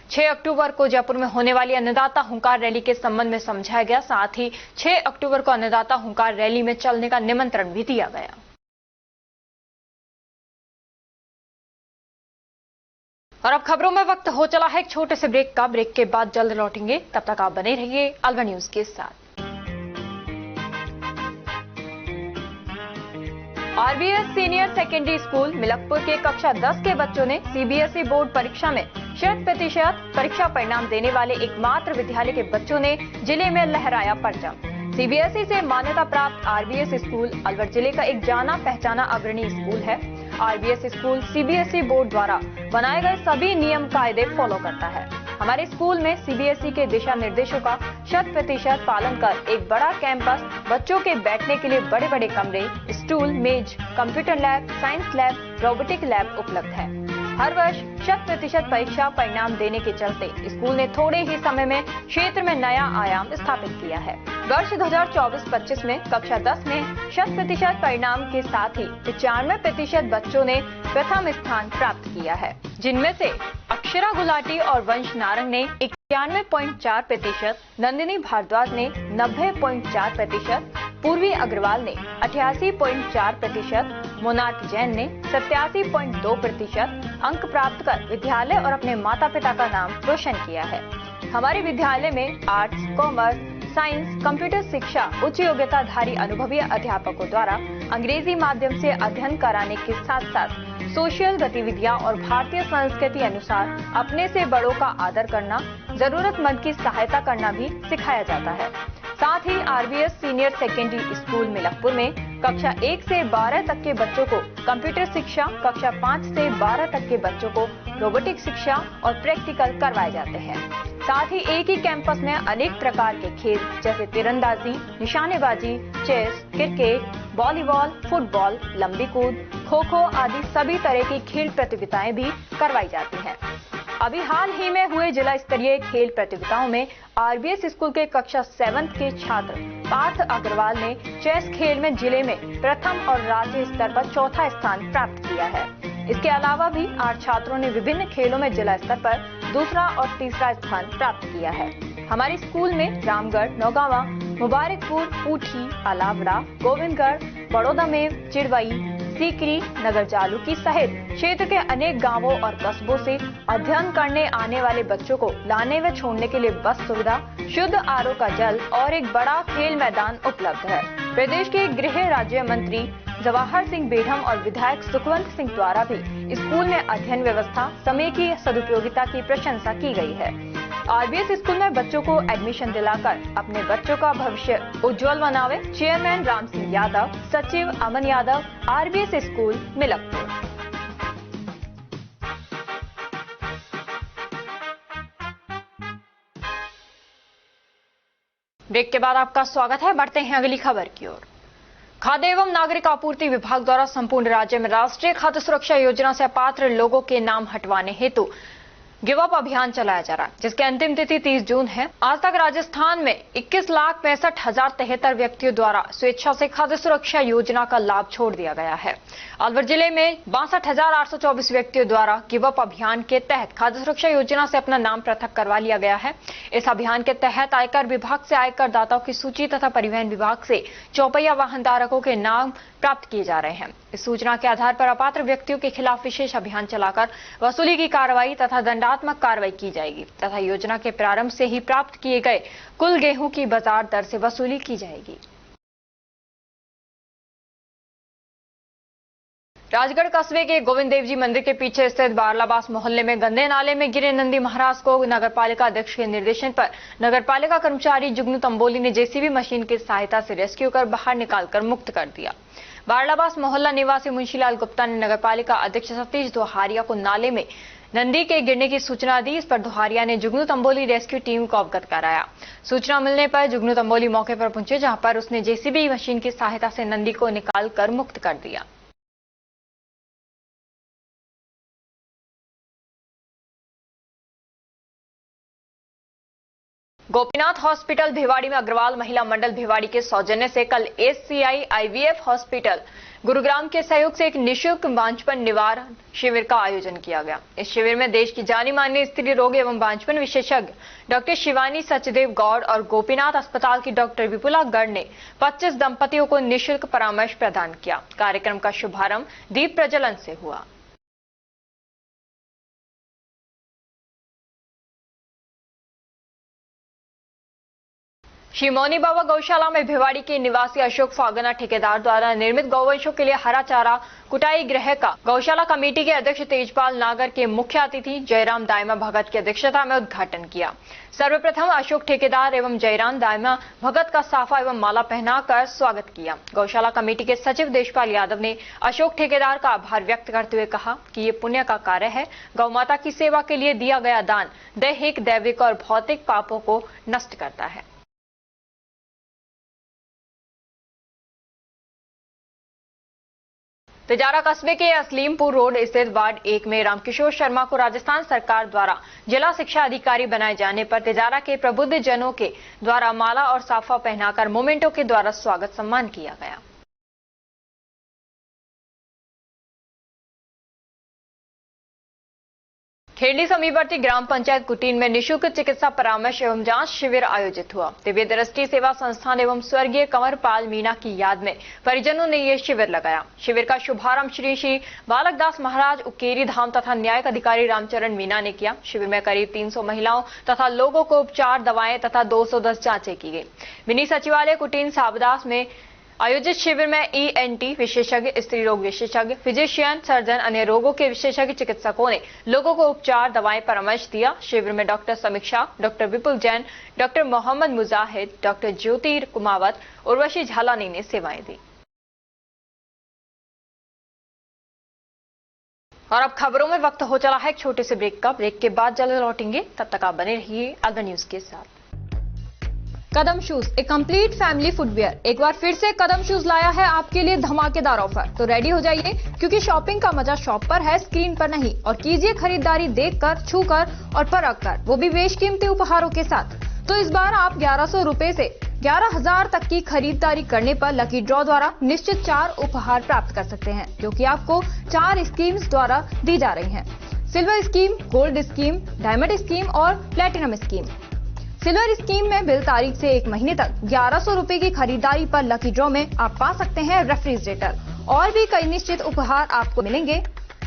6 अक्टूबर को जयपुर में होने वाली अन्नदाता हुंकार रैली के संबंध में समझाया गया। साथ ही 6 अक्टूबर को अन्नदाता हुंकार रैली में चलने का निमंत्रण भी दिया गया। और अब खबरों में वक्त हो चला है एक छोटे से ब्रेक का। ब्रेक के बाद जल्द लौटेंगे, तब तक आप बने रहिए अलवर न्यूज के साथ। RBS senior secondary school Milakpur के कक्षा 10 के बच्चों ने सीबीएसई बोर्ड परीक्षा में 100% परीक्षा परिणाम देने वाले एकमात्र विद्यालय के बच्चों ने जिले में लहराया परचम। सीबीएसई से मान्यता प्राप्त आरबीएस स्कूल अलवर जिले का एक जाना पहचाना अग्रणी स्कूल है। आरबीएस स्कूल सीबीएसई बोर्ड द्वारा बनाए गए सभी नियम कायदे फॉलो करता है। हमारे स्कूल में सीबीएसई के दिशा निर्देशों का 100% पालन कर एक बड़ा कैंपस, बच्चों के बैठने के लिए बड़े बड़े कमरे, स्टूल, मेज, computer lab, science lab, robotic lab उपलब्ध है। हर वर्ष 100% परीक्षा परिणाम देने के चलते स्कूल ने थोड़े ही समय में क्षेत्र में नया आयाम स्थापित किया है। वर्ष 2024-25 में कक्षा 10 में 100% परिणाम के साथ ही 95% बच्चों ने प्रथम स्थान प्राप्त किया है, जिनमें से अक्षरा गुलाटी और वंश नारंग ने 91.4%, नंदिनी भारद्वाज ने 90.4%, पूर्वी अग्रवाल ने 88.4%, मोनार्क जैन ने 87.2% अंक प्राप्त कर विद्यालय और अपने माता पिता का नाम रोशन किया है। हमारे विद्यालय में आर्ट्स, कॉमर्स, साइंस, कंप्यूटर शिक्षा उच्च योग्यताधारी अनुभवी अध्यापकों द्वारा अंग्रेजी माध्यम से अध्ययन कराने के साथ साथ सोशल गतिविधियां और भारतीय संस्कृति अनुसार अपने से बड़ों का आदर करना, जरूरतमंद की सहायता करना भी सिखाया जाता है। साथ ही RBS senior secondary school Milakpur में कक्षा 1 से 12 तक के बच्चों को कंप्यूटर शिक्षा, कक्षा 5 से 12 तक के बच्चों को रोबोटिक शिक्षा और प्रैक्टिकल करवाए जाते हैं। साथ ही एक ही कैंपस में अनेक प्रकार के खेल जैसे तीरंदाजी, निशानेबाजी, चेस, क्रिकेट, वॉलीबॉल, फुटबॉल, लंबी कूद, खो खो आदि सभी तरह की खेल प्रतियोगिताएं भी करवाई जाती हैं। अभी हाल ही में हुए जिला स्तरीय खेल प्रतियोगिताओं में आरबीएस स्कूल के कक्षा 7 के छात्र पार्थ अग्रवाल ने चेस खेल में जिले में प्रथम और राज्य स्तर पर चौथा स्थान प्राप्त किया है। इसके अलावा भी 8 छात्रों ने विभिन्न खेलों में जिला स्तर पर दूसरा और तीसरा स्थान प्राप्त किया है। हमारे स्कूल में रामगढ़, नौगावा, मुबारकपुर, पूठी, अलावड़ा, गोविंदगढ़, बड़ौदा में, चिड़वई, सीकरी, नगर जालूकी सहित क्षेत्र के अनेक गांवों और कस्बों से अध्ययन करने आने वाले बच्चों को लाने व छोड़ने के लिए बस सुविधा, शुद्ध आरओ का जल और एक बड़ा खेल मैदान उपलब्ध है। प्रदेश के गृह राज्य मंत्री जवाहर सिंह बेढ़म और विधायक सुखवंत सिंह द्वारा भी स्कूल में अध्ययन व्यवस्था, समय की सदुपयोगिता की प्रशंसा की गई है। आरबीएस स्कूल में बच्चों को एडमिशन दिलाकर अपने बच्चों का भविष्य उज्जवल बनावे। चेयरमैन राम सिंह यादव, सचिव Aman Yadav, RBS school Milakpur. Break के बाद आपका स्वागत है। बढ़ते हैं अगली खबर की ओर। खाद्य एवं नागरिक आपूर्ति विभाग द्वारा संपूर्ण राज्य में राष्ट्रीय खाद्य सुरक्षा योजना से अपात्र लोगों के नाम हटवाने हेतु गिव अप अभियान चलाया जा रहा है, जिसकी अंतिम तिथि 30 जून है। आज तक राजस्थान में 21,65,073 व्यक्तियों द्वारा स्वेच्छा से खाद्य सुरक्षा योजना का लाभ छोड़ दिया गया है। अलवर जिले में 62,824 व्यक्तियों द्वारा गिव अप अभियान के तहत खाद्य सुरक्षा योजना से अपना नाम पृथक करवा लिया गया है। इस अभियान के तहत आयकर विभाग से आयकर दाताओं की सूची तथा परिवहन विभाग से चौपहिया वाहन धारकों के नाम प्राप्त किए जा रहे हैं। इस सूचना के आधार पर अपात्र व्यक्तियों के खिलाफ विशेष अभियान चलाकर वसूली की कार्रवाई तथा दंडात्मक कार्रवाई की जाएगी तथा योजना के प्रारंभ से ही प्राप्त किए गए कुल गेहूं की बाजार दर से वसूली की जाएगी। राजगढ़ कस्बे के गोविंद देव जी मंदिर के पीछे स्थित बारलाबास मोहल्ले में गंदे नाले में गिरे नंदी महाराज को नगरपालिका अध्यक्ष के निर्देशन पर नगरपालिका कर्मचारी जुगनू तंबोली ने जेसीबी मशीन की सहायता से रेस्क्यू कर बाहर निकालकर मुक्त कर दिया। बारलाबास मोहल्ला निवासी मुंशीलाल गुप्ता ने नगरपालिका अध्यक्ष सतीश दोहारिया को नाले में नंदी के गिरने की सूचना दी। इस पर दोहारिया ने जुगनू तंबोली रेस्क्यू टीम को अवगत कराया। सूचना मिलने पर जुगनू तंबोली मौके पर पहुंचे, जहां पर उसने जेसीबी मशीन की सहायता से नंदी को निकालकर मुक्त कर दिया। गोपीनाथ हॉस्पिटल भिवाड़ी में अग्रवाल महिला मंडल भिवाड़ी के सौजन्य से कल एचसीआई आईवीएफ हॉस्पिटल गुरुग्राम के सहयोग से एक निःशुल्क बांझपन निवारण शिविर का आयोजन किया गया। इस शिविर में देश की जानी मानी स्त्री रोग एवं बांझपन विशेषज्ञ डॉक्टर शिवानी सचदेव गौड़ और गोपीनाथ अस्पताल की डॉक्टर विपुला गर्ड ने 25 दंपतियों को निःशुल्क परामर्श प्रदान किया। कार्यक्रम का शुभारंभ दीप प्रज्वलन से हुआ। श्री मौनी बाबा गौशाला में भिवाड़ी के निवासी अशोक फागना ठेकेदार द्वारा निर्मित गौवंशों के लिए हरा चारा कुटाई गृह का गौशाला कमेटी के अध्यक्ष तेजपाल नागर के मुख्य अतिथि जयराम दायमा भगत की अध्यक्षता में उद्घाटन किया। सर्वप्रथम अशोक ठेकेदार एवं जयराम दायमा भगत का साफा एवं माला पहनाकर स्वागत किया। गौशाला कमेटी के सचिव देशपाल यादव ने अशोक ठेकेदार का आभार व्यक्त करते हुए कहा कि ये पुण्य का कार्य है। गौ माता की सेवा के लिए दिया गया दान दैहिक, दैविक और भौतिक पापों को नष्ट करता है। तिजारा कस्बे के असलीमपुर रोड स्थित वार्ड 1 में रामकिशोर शर्मा को राजस्थान सरकार द्वारा जिला शिक्षा अधिकारी बनाए जाने पर तिजारा के प्रबुद्ध जनों के द्वारा माला और साफा पहनाकर मोमेंटो के द्वारा स्वागत सम्मान किया गया। खेड़ी समीपवर्ती ग्राम पंचायत कुटीन में निःशुल्क चिकित्सा परामर्श एवं जांच शिविर आयोजित हुआ। दिव्य दृष्टि सेवा संस्थान एवं स्वर्गीय कंवरपाल मीणा की याद में परिजनों ने ये शिविर लगाया। शिविर का शुभारंभ श्री बालकदास महाराज उकेरी धाम तथा न्यायिक अधिकारी रामचरण मीणा ने किया। शिविर में करीब 300 महिलाओं तथा लोगों को उपचार, दवाएं तथा 210 जांचें की गई। मिनी सचिवालय कुटीन साबदास में आयोजित शिविर में ईएनटी विशेषज्ञ, स्त्री रोग विशेषज्ञ, फिजिशियन, सर्जन, अन्य रोगों के विशेषज्ञ चिकित्सकों ने लोगों को उपचार, दवाएं, परामर्श दिया। शिविर में डॉक्टर समीक्षा, डॉक्टर विपुल जैन, डॉक्टर मोहम्मद मुजाहिद, डॉक्टर ज्योति कुमावत, उर्वशी झालानी ने सेवाएं दी। और अब खबरों में वक्त हो चला है एक छोटे से ब्रेक का। ब्रेक के बाद जल्द लौटेंगे, तब तक आप बने रहिए अगर न्यूज के साथ। कदम शूज, एक कंप्लीट फैमिली फुटवियर, एक बार फिर से कदम शूज लाया है आपके लिए धमाकेदार ऑफर। तो रेडी हो जाइए, क्योंकि शॉपिंग का मजा शॉप पर है, स्क्रीन पर नहीं। और कीजिए खरीदारी देखकर, छूकर और परख कर, वो भी बेशकीमती उपहारों के साथ। तो इस बार आप 1100 रुपए से 11,000 तक की खरीदारी करने पर लकी ड्रॉ द्वारा निश्चित 4 उपहार प्राप्त कर सकते हैं, जो कि आपको 4 स्कीम्स द्वारा दी जा रही हैं। Silver scheme, gold scheme, diamond scheme और प्लेटिनम स्कीम। सिल्वर स्कीम में बिल तारीख से 1 महीने तक 1100 रुपए की खरीदारी पर लकी ड्रॉ में आप पा सकते हैं रेफ्रिजरेटर और भी कई निश्चित उपहार आपको मिलेंगे,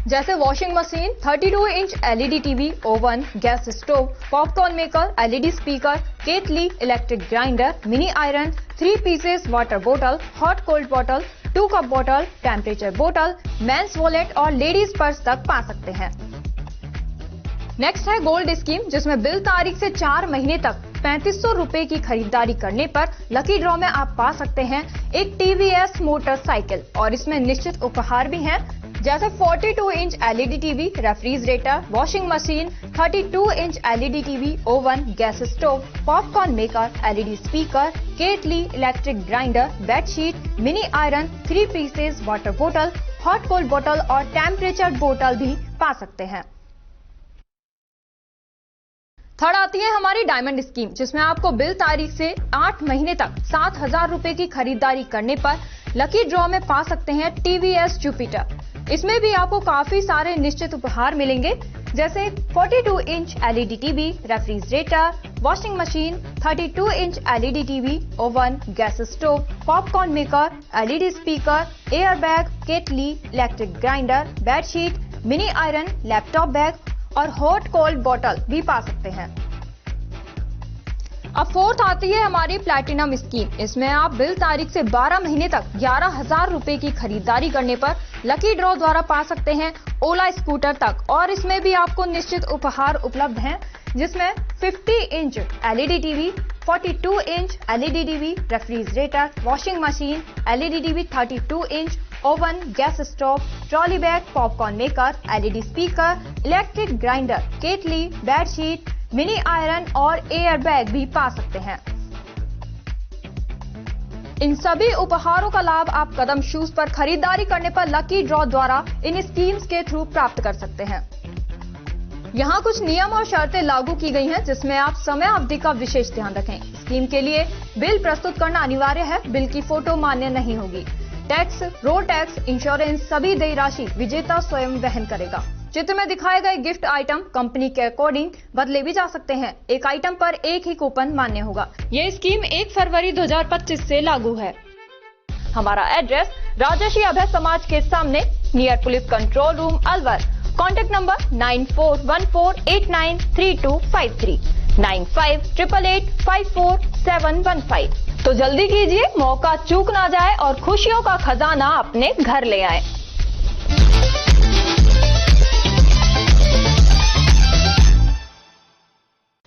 जैसे washing machine, 32 inch LED TV, oven, gas stove, popcorn maker, LED speaker, kettle, electric grinder, mini iron, 3 pieces water बोतल, हॉट कोल्ड बोतल, 2 कप बोतल, टेम्परेचर बोतल, मेंस वॉलेट और लेडीज पर्स तक पा सकते हैं। नेक्स्ट है गोल्ड स्कीम, जिसमें बिल तारीख से 4 महीने तक 3500 रुपए की खरीदारी करने पर लकी ड्रॉ में आप पा सकते हैं एक टीवीएस मोटरसाइकिल और इसमें निश्चित उपहार भी हैं, जैसे 42 inch LED TV, refrigerator, washing machine, 32 inch LED TV, oven, gas stove, popcorn maker, LED speaker, kettle, electric grinder, bedsheet, mini iron, 3 pieces water बोतल, हॉट कोल्ड बोतल और टेम्परेचर बोतल भी पा सकते हैं। थर्ड आती है हमारी डायमंड स्कीम, जिसमें आपको बिल तारीख से 8 महीने तक 7,000 रुपए की खरीदारी करने पर लकी ड्रॉ में पा सकते हैं टीवीएस जुपिटर। इसमें भी आपको काफी सारे निश्चित उपहार मिलेंगे, जैसे 42 inch LED TV, refrigerator, washing machine, 32 inch LED TV, oven, gas stove, popcorn maker, LED speaker, air bag, kettle, electric grinder, bedsheet, mini iron, laptop bag और हॉट कोल्ड बॉटल भी पा सकते हैं। अब फोर्थ आती है हमारी प्लैटिनम स्कीम। इसमें आप बिल तारीख से 12 महीने तक 11,000 रुपए की खरीदारी करने पर लकी ड्रॉ द्वारा पा सकते हैं ओला स्कूटर तक, और इसमें भी आपको निश्चित उपहार उपलब्ध हैं, जिसमें 50 inch LED TV, 42 inch LED TV, refrigerator, washing machine, LED TV, 32 inch, oven, gas stove, trolley bag, popcorn maker, LED speaker, electric grinder, kettle, bedsheet, mini iron और एयर बैग भी पा सकते हैं। इन सभी उपहारों का लाभ आप कदम शूज पर खरीदारी करने पर लकी ड्रॉ द्वारा इन स्कीम्स के थ्रू प्राप्त कर सकते हैं। यहाँ कुछ नियम और शर्तें लागू की गई हैं, जिसमें आप समय अवधि का विशेष ध्यान रखें। स्कीम के लिए बिल प्रस्तुत करना अनिवार्य है। बिल की फोटो मान्य नहीं होगी। टैक्स, रोड टैक्स, इंश्योरेंस सभी देय राशि विजेता स्वयं वहन करेगा। चित्र में दिखाए गए गिफ्ट आइटम कंपनी के अकॉर्डिंग बदले भी जा सकते हैं। एक आइटम पर एक ही कूपन मान्य होगा। ये स्कीम 1 फरवरी 2025 से लागू है। हमारा एड्रेस राजर्षि अभय समाज के सामने, near police control room, Alwar. Contact number 9414893253, 9588854715। तो जल्दी कीजिए, मौका चूक ना जाए और खुशियों का खजाना अपने घर ले आए।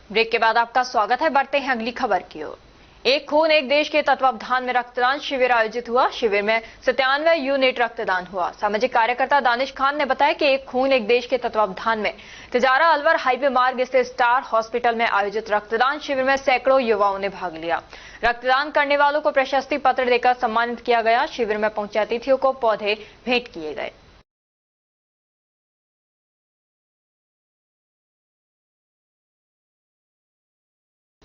ब्रेक के बाद आपका स्वागत है। बढ़ते हैं अगली खबर की ओर। एक खून एक देश के तत्वावधान में रक्तदान शिविर आयोजित हुआ। शिविर में 97 यूनिट रक्तदान हुआ। सामाजिक कार्यकर्ता दानिश खान ने बताया कि एक खून एक देश के तत्वावधान में तिजारा अलवर हाईवे मार्ग स्थित स्टार हॉस्पिटल में आयोजित रक्तदान शिविर में सैकड़ों युवाओं ने भाग लिया। रक्तदान करने वालों को प्रशस्ति पत्र देकर सम्मानित किया गया। शिविर में पहुंचे अतिथियों को पौधे भेंट किए गए।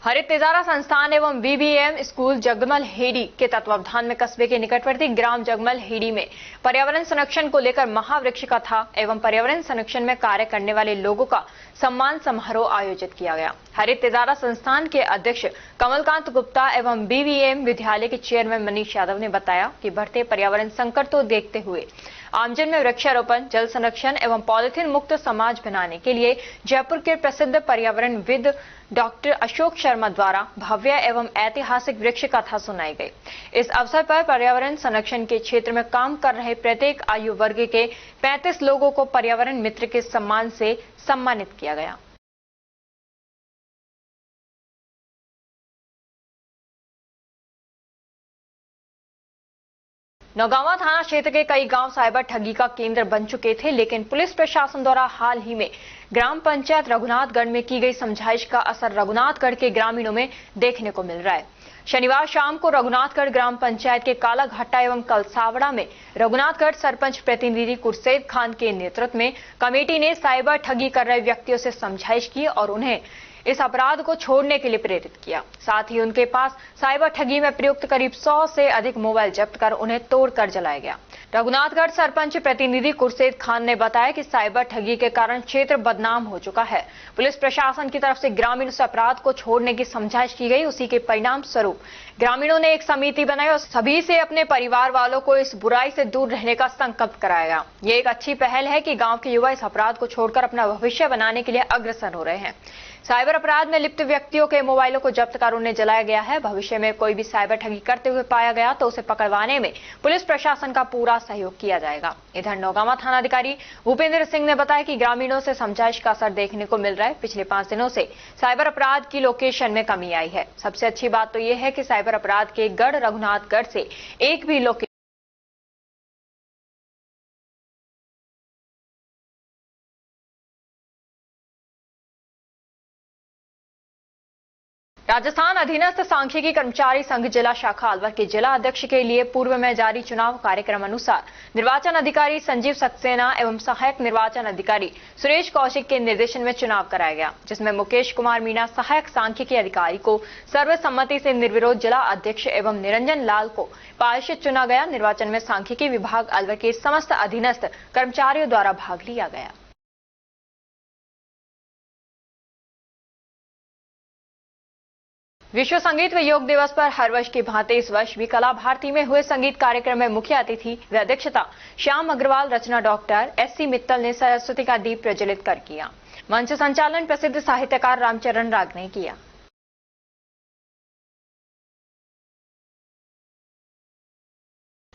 हरित तिजारा संस्थान एवं वीबीएम स्कूल जगमल हेड़ी के तत्वावधान में कस्बे के निकटवर्ती ग्राम जगमल हेड़ी में पर्यावरण संरक्षण को लेकर महावृक्ष कथा एवं पर्यावरण संरक्षण में कार्य करने वाले लोगों का सम्मान समारोह आयोजित किया गया। हरित तिजारा संस्थान के अध्यक्ष कमलकांत गुप्ता एवं बीवीएम विद्यालय के चेयरमैन मनीष यादव ने बताया कि बढ़ते पर्यावरण संकट को देखते हुए आमजन में वृक्षारोपण, जल संरक्षण एवं पॉलिथीन मुक्त समाज बनाने के लिए जयपुर के प्रसिद्ध पर्यावरणविद डॉक्टर अशोक शर्मा द्वारा भव्य एवं ऐतिहासिक वृक्ष कथा सुनाई गई। इस अवसर पर पर्यावरण संरक्षण के क्षेत्र में काम कर रहे प्रत्येक आयु वर्ग के 35 लोगों को पर्यावरण मित्र के सम्मान से सम्मानित किया गया। नौगांवा थाना क्षेत्र के कई गांव साइबर ठगी का केंद्र बन चुके थे, लेकिन पुलिस प्रशासन द्वारा हाल ही में ग्राम पंचायत रघुनाथगढ़ में की गई समझाइश का असर रघुनाथगढ़ के ग्रामीणों में देखने को मिल रहा है। शनिवार शाम को रघुनाथगढ़ ग्राम पंचायत के कालाघाटा एवं कलसावड़ा में रघुनाथगढ़ सरपंच प्रतिनिधि कुरसैद खान के नेतृत्व में कमेटी ने साइबर ठगी कर रहे व्यक्तियों से समझाइश की और उन्हें इस अपराध को छोड़ने के लिए प्रेरित किया। साथ ही उनके पास साइबर ठगी में प्रयुक्त करीब 100 से अधिक मोबाइल जब्त कर उन्हें तोड़कर जलाया गया। रघुनाथगढ़ सरपंच प्रतिनिधि कुरसैद खान ने बताया कि साइबर ठगी के कारण क्षेत्र बदनाम हो चुका है। पुलिस प्रशासन की तरफ से ग्रामीणों से अपराध को छोड़ने की समझाइश की गई। उसी के परिणाम स्वरूप ग्रामीणों ने एक समिति बनाई और सभी से अपने परिवार वालों को इस बुराई से दूर रहने का संकल्प कराया। ये एक अच्छी पहल है कि गांव के युवा इस अपराध को छोड़कर अपना भविष्य बनाने के लिए अग्रसर हो रहे हैं। साइबर अपराध में लिप्त व्यक्तियों के मोबाइलों को जब्त कर उन्हें जलाया गया है। भविष्य में कोई भी साइबर ठगी करते हुए पाया गया तो उसे पकड़वाने में पुलिस प्रशासन का पूरा सहयोग किया जाएगा। इधर नौगांवा थानाधिकारी भूपेंद्र सिंह ने बताया कि ग्रामीणों से समझाइश का असर देखने को मिल रहा है। पिछले 5 दिनों से साइबर अपराध की लोकेशन में कमी आई है। सबसे अच्छी बात तो यह है कि साइबर अपराध के गढ़ रघुनाथगढ़ से एक भी लोकेशन राजस्थान अधीनस्थ सांख्यिकी कर्मचारी संघ जिला शाखा अलवर के जिला अध्यक्ष के लिए पूर्व में जारी चुनाव कार्यक्रम अनुसार निर्वाचन अधिकारी संजीव सक्सेना एवं सहायक निर्वाचन अधिकारी सुरेश कौशिक के निर्देशन में चुनाव कराया गया, जिसमें मुकेश कुमार मीणा सहायक सांख्यिकी अधिकारी को सर्वसम्मति से निर्विरोध जिला अध्यक्ष एवं निरंजन लाल को पार्षद चुना गया। निर्वाचन में सांख्यिकी विभाग अलवर के समस्त अधीनस्थ कर्मचारियों द्वारा भाग लिया गया। विश्व संगीत व योग दिवस पर हर वर्ष की भांति इस वर्ष भी कला भारती में हुए संगीत कार्यक्रम में मुख्य अतिथि व अध्यक्षता श्याम अग्रवाल, रचना डॉक्टर एस.सी. मित्तल ने सरस्वती का दीप प्रज्वलित कर किया। मंच संचालन प्रसिद्ध साहित्यकार रामचरण राग ने किया।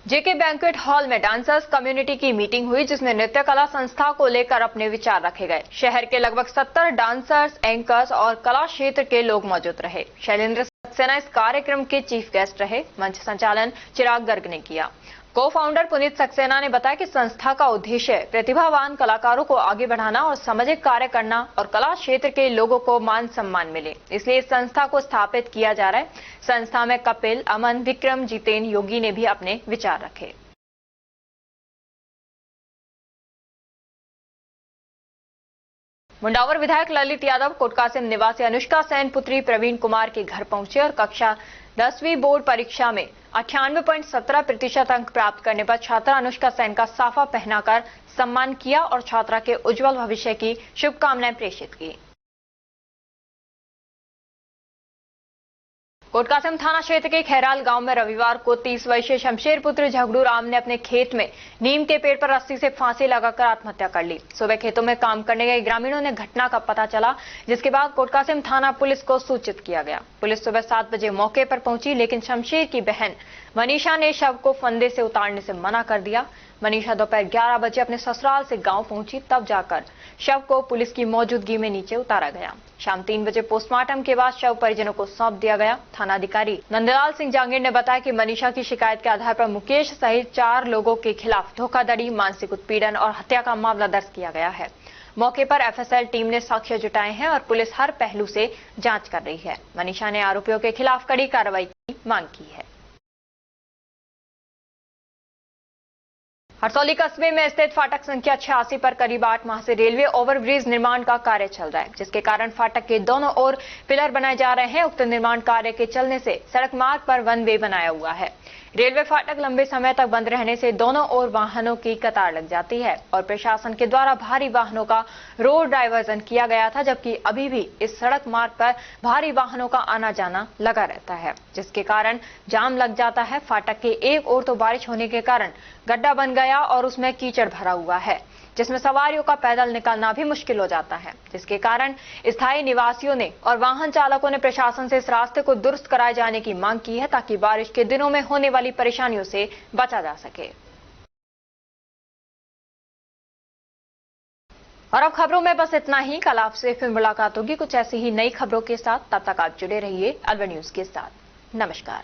जेके बैंक्वेट हॉल में डांसर्स कम्युनिटी की मीटिंग हुई, जिसमें नृत्य कला संस्था को लेकर अपने विचार रखे गए। शहर के लगभग 70 डांसर्स, एंकर्स और कला क्षेत्र के लोग मौजूद रहे। शैलेंद्र सक्सेना इस कार्यक्रम के चीफ गेस्ट रहे। मंच संचालन चिराग गर्ग ने किया। को फाउंडर पुनीत सक्सेना ने बताया कि संस्था का उद्देश्य प्रतिभावान कलाकारों को आगे बढ़ाना और सामाजिक कार्य करना और कला क्षेत्र के लोगों को मान सम्मान मिले, इसलिए इस संस्था को स्थापित किया जा रहा है। संस्था में कपिल, अमन, विक्रम, जितेन, योगी ने भी अपने विचार रखे। मुंडावर विधायक ललित यादव कोटकासिम निवासी अनुष्का सेन पुत्री प्रवीण कुमार के घर पहुंचे और कक्षा 10वीं बोर्ड परीक्षा में 98.17% अंक प्राप्त करने पर छात्रा अनुष्का सेन का साफा पहनाकर सम्मान किया और छात्रा के उज्जवल भविष्य की शुभकामनाएं प्रेषित की। कोटकासिम थाना क्षेत्र के खैराल गांव में रविवार को 30 वर्षीय शमशेर पुत्र झगड़ू राम ने अपने खेत में नीम के पेड़ पर रस्सी से फांसी लगाकर आत्महत्या कर ली। सुबह खेतों में काम करने गए ग्रामीणों ने घटना का पता चला, जिसके बाद कोटकासिम थाना पुलिस को सूचित किया गया। पुलिस सुबह 7 बजे मौके पर पहुंची, लेकिन शमशेर की बहन मनीषा ने शव को फंदे से उतारने से मना कर दिया। मनीषा दोपहर 11 बजे अपने ससुराल से गांव पहुंची, तब जाकर शव को पुलिस की मौजूदगी में नीचे उतारा गया। शाम 3 बजे पोस्टमार्टम के बाद शव परिजनों को सौंप दिया गया। थानाधिकारी नंदलाल सिंह जांगीर ने बताया कि मनीषा की शिकायत के आधार पर मुकेश सहित 4 लोगों के खिलाफ धोखाधड़ी, मानसिक उत्पीड़न और हत्या का मामला दर्ज किया गया है। मौके पर एफएसएल टीम ने साक्ष्य जुटाए हैं और पुलिस हर पहलू से जांच कर रही है। मनीषा ने आरोपियों के खिलाफ कड़ी कार्रवाई की मांग की है। हरसौली कस्बे में स्थित फाटक संख्या 86 पर करीब 8 माह से रेलवे ओवरब्रिज निर्माण का कार्य चल रहा है, जिसके कारण फाटक के दोनों ओर पिलर बनाए जा रहे हैं। उक्त निर्माण कार्य के चलने से सड़क मार्ग पर वन वे बनाया हुआ है। रेलवे फाटक लंबे समय तक बंद रहने से दोनों ओर वाहनों की कतार लग जाती है और प्रशासन के द्वारा भारी वाहनों का रोड डाइवर्जन किया गया था, जबकि अभी भी इस सड़क मार्ग पर भारी वाहनों का आना जाना लगा रहता है, जिसके कारण जाम लग जाता है। फाटक के एक ओर तो बारिश होने के कारण गड्ढा बन गया और उसमें कीचड़ भरा हुआ है, जिसमें सवारियों का पैदल निकलना भी मुश्किल हो जाता है, जिसके कारण स्थायी निवासियों ने और वाहन चालकों ने प्रशासन से इस रास्ते को दुरुस्त कराए जाने की मांग की है, ताकि बारिश के दिनों में होने वाली परेशानियों से बचा जा सके। और अब खबरों में बस इतना ही। कल आपसे फिर मुलाकात होगी कुछ ऐसी ही नई खबरों के साथ। तब तक आप जुड़े रहिए अलवर न्यूज के साथ। नमस्कार।